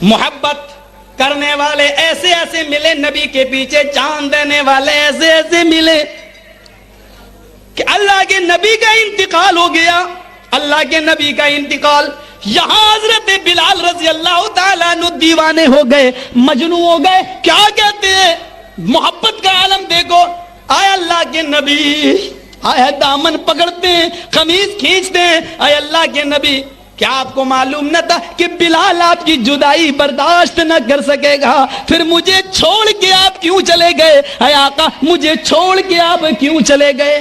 मोहब्बत करने वाले ऐसे ऐसे मिले, नबी के पीछे जान देने वाले ऐसे ऐसे मिले कि अल्लाह के नबी का इंतकाल हो गया। अल्लाह के नबी का इंतकाल, यहां हजरत बिलाल रजी अल्लाह ताला अन्हु दीवाने हो गए, मजनू हो गए। क्या कहते हैं, मोहब्बत का आलम देखो। आए अल्लाह के नबी, आए दामन पकड़ते हैं, कमीज खींचते हैं। आए अल्लाह के नबी, क्या आपको मालूम न था कि बिलाल आपकी जुदाई बर्दाश्त न कर सकेगा? फिर मुझे छोड़ के आप क्यों चले गए? आए आका, मुझे छोड़ के आप क्यों चले गए?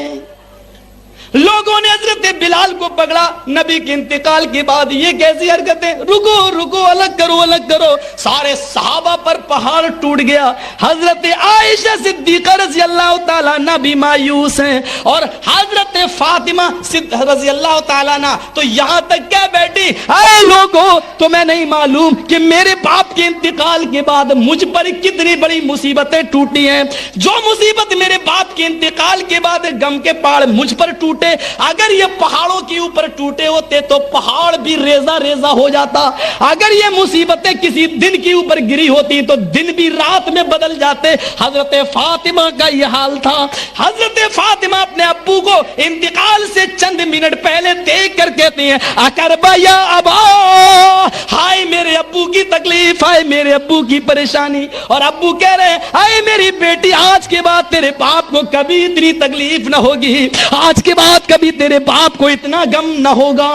लोगों ने हजरत बिलाल को पकड़ा। नबी के इंतकाल के बाद ये कैसी हरकतें, रुको रुको, अलग करो अलग करो। सारे सहाबा पर पहाड़ टूट गया। हजरत आयशा सिद्दीका रजी अल्लाह ताला अन्हा भी मायूस हैं, और हजरत फातिमा रजी अल्लाह ताला अन्हा तो यहां तक क्या बैठी, अरे लोगों, तुम्हें नहीं मालूम कि मेरे बाप के इंतकाल के बाद मुझ पर कितनी बड़ी मुसीबतें टूटी हैं। जो मुसीबत मेरे बाप के इंतकाल के बाद गम के पहाड़ मुझ पर टूटे, अगर ये पहाड़ों के ऊपर टूटे होते तो पहाड़ भी रेजा रेजा हो जाता। अगर ये मुसीबतें किसी दिन के ऊपर गिरी होती तो दिन भी रात में बदल जाते। हजरत फातिमा का यह हाल था। हजरत फातिमा अपने अब्बू को इंतकाल से चंद मिनट पहले देख कर कहती हैं, अकरबा या अबा, हाय मेरे अब्बू की तकलीफ, हाय मेरे अब्बू की परेशानी। और अब्बू कह रहे हैं, हाय मेरी बेटी, आज के बाद तेरे बाप को कभी इतनी तकलीफ ना होगी, आज के बाद कभी तेरे बाप को इतना गम न होगा।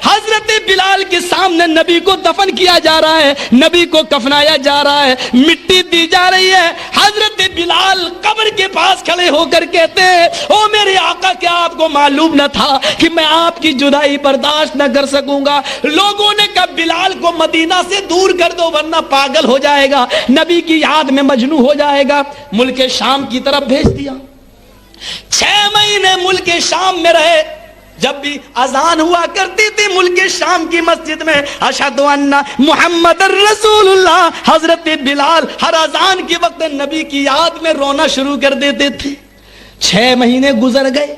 हजरत बिलाल के सामने नबी को दफन किया जा रहा है, नबी को कफनाया जा रहा है, मिट्टी दी जा रही है। हजरत बिलाल कब्र के पास खड़े होकर कहते हैं, ओ मेरे आका, क्या आपको मालूम न था कि मैं आपकी जुदाई बर्दाश्त न कर सकूंगा? लोगों ने कहा, बिलाल को मदीना से दूर कर दो वरना पागल हो जाएगा, नबी की याद में मजनू हो जाएगा। मुल्क शाम की तरफ भेज दिया। 6 महीने मुल्क शाम में रहे। जब भी अजान हुआ करती थी मुल्क शाम की मस्जिद में, अशहदु अन्ना मुहम्मद रसूलुल्लाह, हजरत बिलाल हर अजान के वक्त नबी की याद में रोना शुरू कर देते थे। 6 महीने गुजर गए।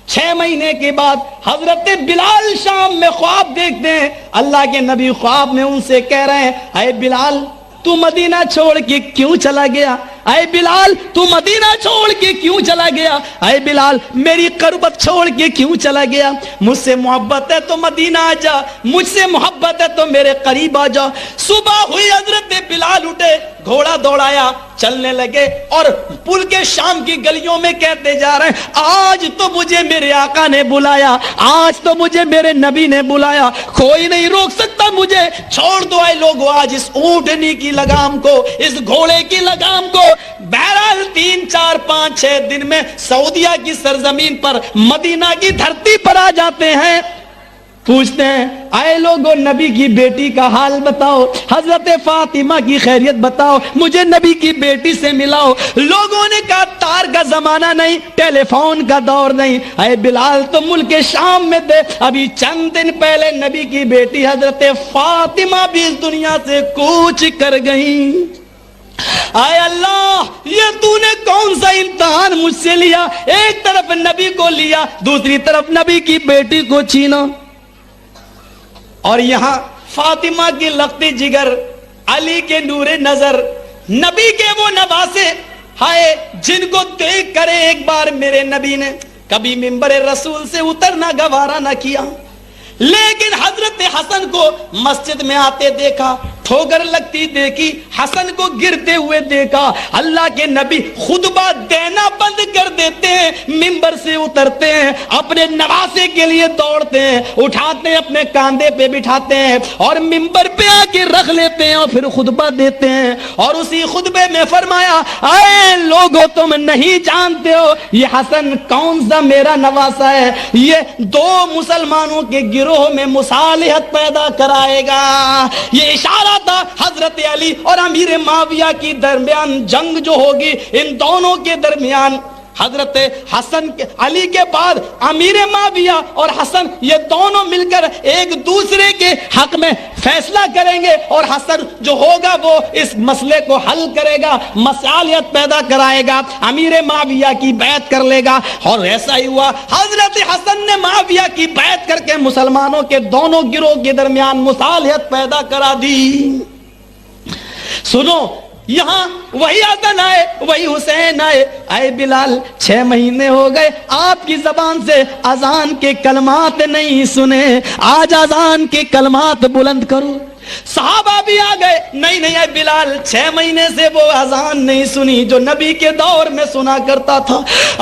6 महीने के बाद हजरत बिलाल शाम में ख्वाब देखते हैं। अल्लाह के नबी ख्वाब में उनसे कह रहे हैं, अरे बिलाल, तू मदीना छोड़ के क्यों चला गया? अरे बिलाल, तू मदीना छोड़ के क्यों चला गया? अरे बिलाल, मेरी करबत छोड़ के क्यों चला गया? मुझसे मोहब्बत है तो मदीना आ जा, मुझसे मोहब्बत है तो मेरे करीब आ जा। सुबह हुई, हजरत बिलाल उठे, घोड़ा दौड़ाया, चलने लगे और पुल के शाम की गलियों में कहते जा रहे हैं, आज तो मुझे मेरे आका ने बुलाया, आज तो मुझे मेरे नबी ने बुलाया, कोई नहीं रोक सकता मुझे। छोड़ दो आए लोगों आज इस ऊंटनी की लगाम को, इस घोड़े की लगाम को। बहरहाल 3, 4, 5, 6 दिन में सऊदिया की सरजमीन पर, मदीना की धरती पर आ जाते हैं। पूछते हैं, आए लोगों, नबी की बेटी का हाल बताओ, हजरत फातिमा की खैरियत बताओ, मुझे नबी की बेटी से मिलाओ। लोगों ने कहा, तार का जमाना नहीं, टेलीफोन का दौर नहीं। आए बिलाल तो मुल्क शाम में थे, अभी चंद दिन पहले नबी की बेटी हजरत फातिमा भी इस दुनिया से कूच कर गई। आए अल्लाह, ये तूने कौन सा इम्तिहान मुझसे लिया? एक तरफ नबी को लिया, दूसरी तरफ नबी की बेटी को छीना। और यहां फातिमा की लख्ती जिगर, अली के नूरे नजर, नबी के वो नवासे, हाय जिनको देख करे एक बार मेरे नबी ने कभी मिंबर रसूल से उतरना गवारा ना किया, लेकिन हजरत हसन को मस्जिद में आते देखा, ठोकर लगती देखी, हसन को गिरते हुए देखा। अल्लाह के नबी खुतबा देना बंद कर देते हैं, मिंबर से उतरते हैं, अपने नवासे के लिए दौड़ते हैं, उठाते हैं, अपने कांधे पे बिठाते हैं और मिंबर पे आके रख लेते हैं और फिर खुतबा देते हैं। और उसी खुतबे में फरमाया, आए लोगों, तुम नहीं जानते हो ये हसन कौन सा मेरा नवासा है, ये 2 मुसलमानों के गिरोह में मुसालिहत पैदा कराएगा। ये इशारा था हजरत अली और अमीर माविया की दरमियान जंग जो होगी, इन दोनों के दरमियान हजरत हसन अली के बाद अमीर माविया और हसन, ये दोनों मिलकर एक दूसरे के हक में फैसला करेंगे और हसन जो होगा वो इस मसले को हल करेगा, मसालियत पैदा कराएगा, अमीर माविया की बैत कर लेगा। और ऐसा ही हुआ, हजरत हसन ने माविया की बैत करके मुसलमानों के दोनों गिरोह के दरमियान मुसालियत पैदा करा दी। سنو یہاں وہی حسن آئے وہی حسین آئے. اے بلال 6 مہینے ہو گئے آپ کی زبان سے اذان کے کلمات نہیں سنے, آج اذان کے کلمات بلند کرو. صحابہ بھی آ گئے, نہیں اے بلال 6 مہینے سے وہ اذان نہیں سنی جو نبی کے دور میں سنا کرتا تھا.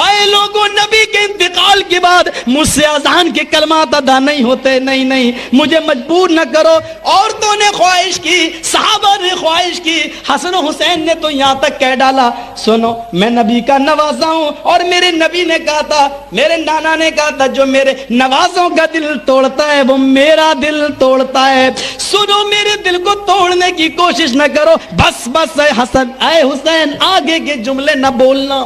اے لوگوں, نبی کے انتقال کے بعد مجھ سے اذان کے کلمات ادا نہیں ہوتے, نہیں مجھے مجبور نہ کرو. عورتوں نے خواہش کی, صحابہ نے خواہش کی, حسن و حسین نے تو یہاں تک کہہ ڈالا سنو میں نبی کا نوازا ہوں, اور میرے نبی نے کہا تھا, میرے نانا نے کہا تھا, جو میرے نوازوں کا دل توڑتا ہے وہ میرا دل توڑتا ہے. سنو میرے دل کو توڑنے کی کوشش نہ کرو, بس اے حسن اے حسین آگے کے جملے نہ بولنا.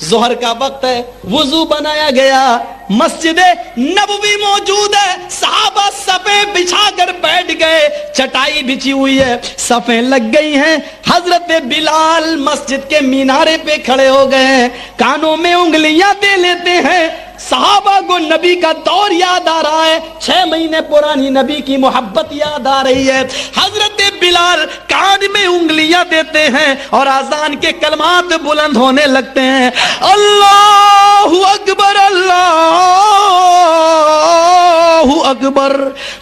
ظہر کا وقت ہے, وضو بنایا گیا, مسجد نبوی موجود ہے, صحابہ صفیں بچھا کر بیٹھ گئے, چٹائی بچھی ہوئی ہے, صفیں لگ گئی ہیں. حضرت بلال مسجد کے مینارے پہ کھڑے ہو گئے ہیں, کانوں میں انگلیاں دے لیتے ہیں. صحابہ کو نبی کا دور یاد آ رہا ہے, 6 مہینے پرانی نبی کی محبت یاد آ رہی ہے. حضرت بلال کان میں انگلیاں دیتے ہیں اور اذان کے کلمات بلند ہونے لگتے ہیں, اللہ اکبر اللہ اکبر.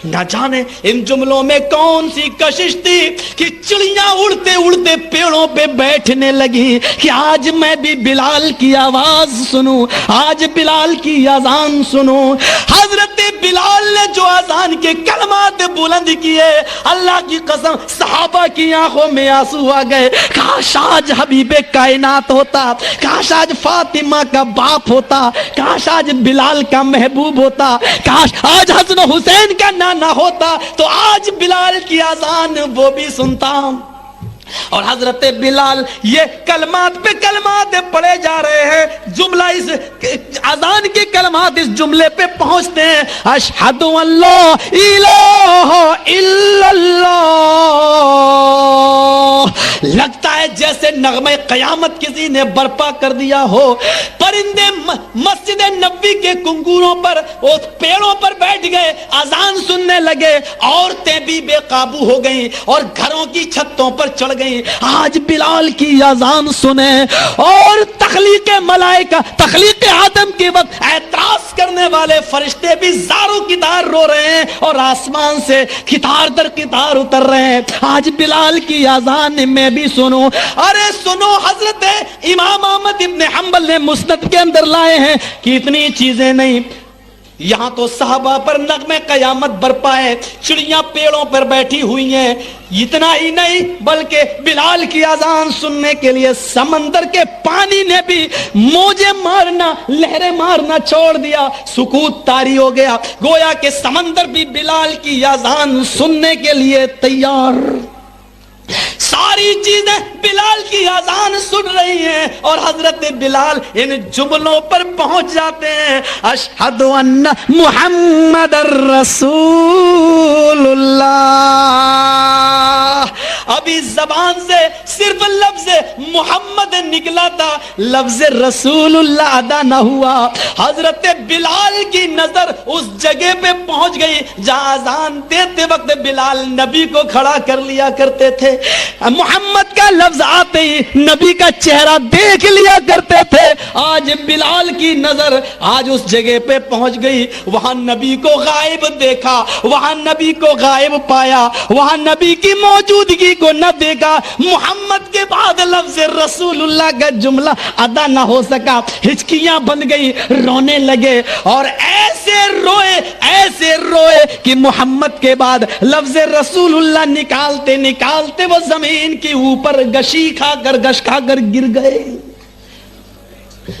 نہ جانے ان جملوں میں کون سی کشش تھی کہ چڑیاں اڑتے اڑتے پیڑوں پہ بیٹھنے لگی کہ آج میں بھی بلال کی آواز سنوں, آج بلال کی اذان سنوں. حضرت بلال نے جو اذان کے کلمات بلند کیے, اللہ کی قسم صحابہ کی آنکھوں میں آنسو آ گئے. کاش آج حبیب کائنات ہوتا, کاش آج فاطمہ کا باپ ہوتا, کاش آج بلال کا محبوب ہوتا, کاش آج حسن و حسین کا نانا ہوتا تو آج بلال کی اذان وہ بھی سنتا. اور حضرت بلال یہ کلمات پہ کلمات پڑھے جا رہے ہیں, جملہ اس اذان کے کلمات اس جملے پہ پہنچتے ہیں, اشہد ان لا الہ الا اللہ. لگتا ہے جیسے نغمہ قیامت کسی نے برپا کر دیا ہو. پرندے مسجد نبوی کے کنگوروں پر, پیڑوں پر بیٹھ گئے, اذان سننے لگے. عورتیں بھی بے قابو ہو گئیں اور گھروں کی چھتوں پر چڑھ گئیں. آج بلال کی اذان سنیں. اور تخلیق ملائکہ, تخلیق آدم کے وقت اعتراض کرنے والے فرشتے بھی زاروں کی دار رو رہے ہیں اور آسمان سے کتار در کتار اتر رہے ہیں. آج بلال کی اذان میں بھی سنو. ارے سنو, حضرت امام احمد ابن حنبل نے مسند کے اندر لائے ہیں کہ اتنی چیزیں نہیں, یہاں تو صحابہ پر نغمے قیامت برپا ہے, چڑیاں پیڑوں پر بیٹھی ہوئی ہیں. اتنا ہی نہیں بلکہ بلال کی اذان سننے کے لیے سمندر کے پانی نے بھی موجیں مارنا, لہریں مارنا چھوڑ دیا, سکوت طاری ہو گیا. گویا کہ سمندر بھی بلال کی اذان سننے کے لیے تیار. ساری چیزیں بلال کی اذان سن رہی ہیں اور حضرت بلال ان جملوں پر پہنچ جاتے ہیں, اشہد ان محمد رسول اللہ. ابھی زبان سے صرف لفظ محمد نکلا تھا, لفظ رسول اللہ ادا نہ ہوا. حضرت بلال کی نظر اس جگہ پہ پہنچ گئی جہاں اذان دیتے وقت بلال نبی کو کھڑا کر لیا کرتے تھے. محمد کا لفظ آتے ہی نبی کا چہرہ دیکھ لیا کرتے تھے. آج بلال کی نظر آج اس جگہ پہ پہنچ گئی, وہاں نبی کو غائب دیکھا, وہاں نبی کو غائب پایا, وہاں نبی کی موجودگی کو نہ دیکھا. محمد کے بعد لفظ رسول اللہ کا جملہ ادا نہ ہو سکا. ہچکیاں بن گئی, رونے لگے اور ایسے روئے کہ محمد کے بعد لفظ رسول اللہ نکالتے نکالتے وہ زمین کے اوپر گش کھا کر گر گئے.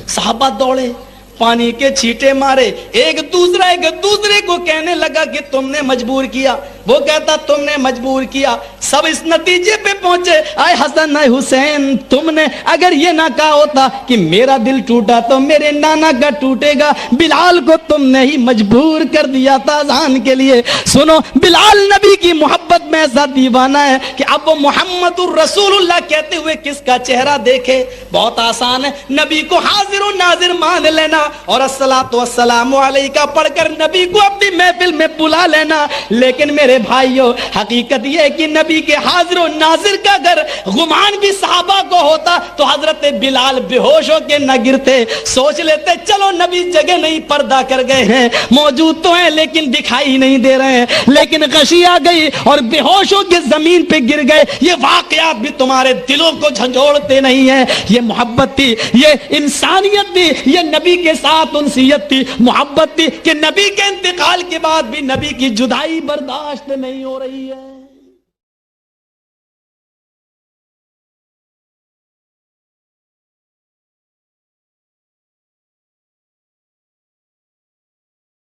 صحابہ دوڑے, پانی کے چھیٹے مارے, ایک دوسرے کو کہنے لگا کہ تم نے مجبور کیا. وہ کہتا تم نے مجبور کیا. سب اس نتیجے پہ پہنچے, اے حسن اے حسین, تم نے اگر یہ نہ کہا ہوتا کہ میرا دل ٹوٹا تو میرے نانا کا ٹوٹے گا. بلال کو تم نے ہی مجبور کر دیا تھا اذان کے لیے. سنو, بلال نبی کی محبت میں ایسا دیوانہ ہے کہ اب وہ محمد الرسول اللہ کہتے ہوئے کس کا چہرہ دیکھے. بہت آسان ہے, نبی کو حاضر و ناظر مان لینا اور الصلاۃ والسلام علیکہ پڑھ کر نبی کو اپنی محفل میں بلا لینا. لیکن میرے بھائیو حقیقت یہ کہ نبی کے حاضر و ناظر کا اگر گمان بھی صحابہ کو ہوتا تو حضرت بلال بے ہوش ہو کے نہ گرتے، سوچ لیتے چلو نبی جگہ نہیں پردہ کر گئے ہیں، موجود تو ہیں لیکن دکھائی نہیں دے رہے ہیں، لیکن غشی آ گئی اور بے ہوش ہو کے زمین پہ گر گئے۔ یہ واقعات بھی تمہارے دلوں کو جھنجھوڑتے نہیں ہیں؟ یہ محبت تھی، یہ انسانیت تھی، یہ نبی کے ساتھ انسیت تھی، محبت تھی کہ نبی کے انتقال کے بعد بھی نبی کی جدائی برداشت نہیں ہو رہی ہے۔